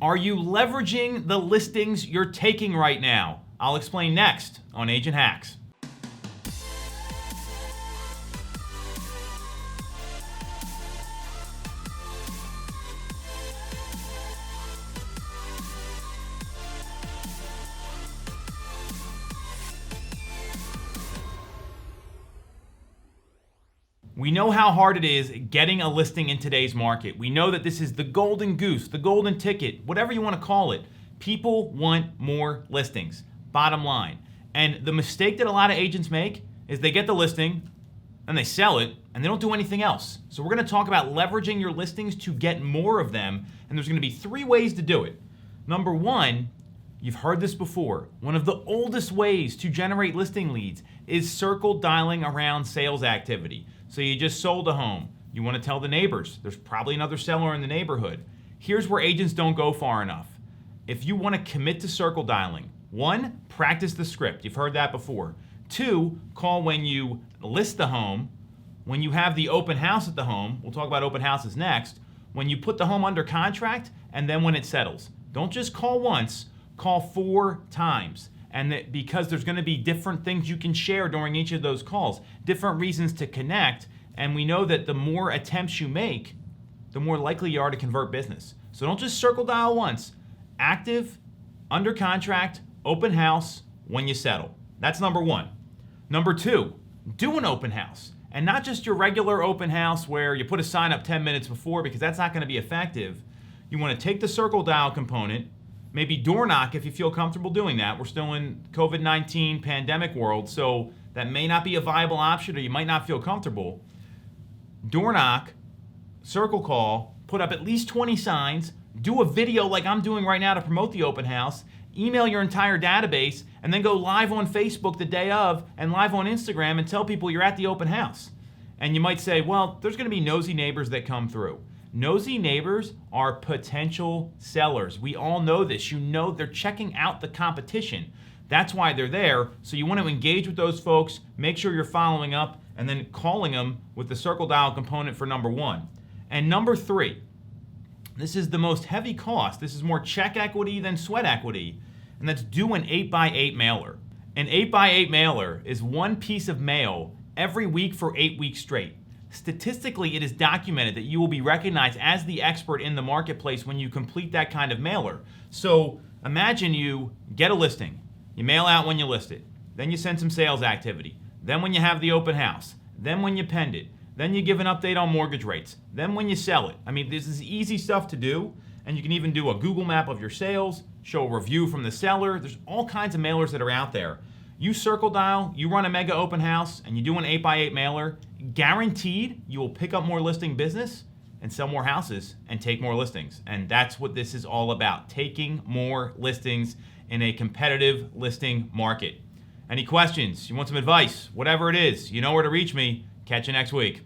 Are you leveraging the listings you're taking right now? I'll explain next on Agent Hacks. We know how hard it is getting a listing in today's market. We know that this is the golden goose, the golden ticket, whatever you want to call it. People want more listings, bottom line. And the mistake that a lot of agents make is they get the listing and they sell it and they don't do anything else. So we're going to talk about leveraging your listings to get more of them. And there's going to be 3 ways to do it. Number 1, you've heard this before. One of the oldest ways to generate listing leads is circle dialing around sales activity. So you just sold a home. You want to tell the neighbors. There's probably another seller in the neighborhood. Here's where agents don't go far enough. If you want to commit to circle dialing, 1, practice the script. You've heard that before. 2, call when you list the home, when you have the open house at the home. We'll talk about open houses next. When you put the home under contract, and then when it settles. Don't just call once, call 4 times. And because there's going to be different things you can share during each of those calls, different reasons to connect, and we know that the more attempts you make, the more likely you are to convert business. So don't just circle dial once. Active, under contract, open house, when you settle. That's number 1. Number 2, do an open house. And not just your regular open house where you put a sign up 10 minutes before, because that's not going to be effective. You want to take the circle dial component, maybe door knock if you feel comfortable doing that. We're still in COVID-19 pandemic world, so that may not be a viable option or you might not feel comfortable. Door knock, circle call, put up at least 20 signs, do a video like I'm doing right now to promote the open house, email your entire database, and then go live on Facebook the day of and live on Instagram and tell people you're at the open house. And you might say, well, there's going to be nosy neighbors that come through. Nosy neighbors are potential sellers. We all know this. You know they're checking out the competition. That's why they're there. So you want to engage with those folks, make sure you're following up, and then calling them with the circle dial component for number 1. And number 3, this is the most heavy cost. This is more check equity than sweat equity, and that's do an 8x8 mailer. An 8x8 mailer is 1 piece of mail every week for 8 weeks straight. Statistically, it is documented that you will be recognized as the expert in the marketplace when you complete that kind of mailer. So imagine you get a listing, you mail out when you list it, then you send some sales activity, then when you have the open house, then when you penned it, then you give an update on mortgage rates, then when you sell it. I mean, this is easy stuff to do, and you can even do a Google map of your sales, show a review from the seller. There's all kinds of mailers that are out there. You circle dial, you run a mega open house, and you do an 8x8 mailer, guaranteed you will pick up more listing business and sell more houses and take more listings. And that's what this is all about, taking more listings in a competitive listing market. Any questions? You want some advice? Whatever it is, you know where to reach me. Catch you next week.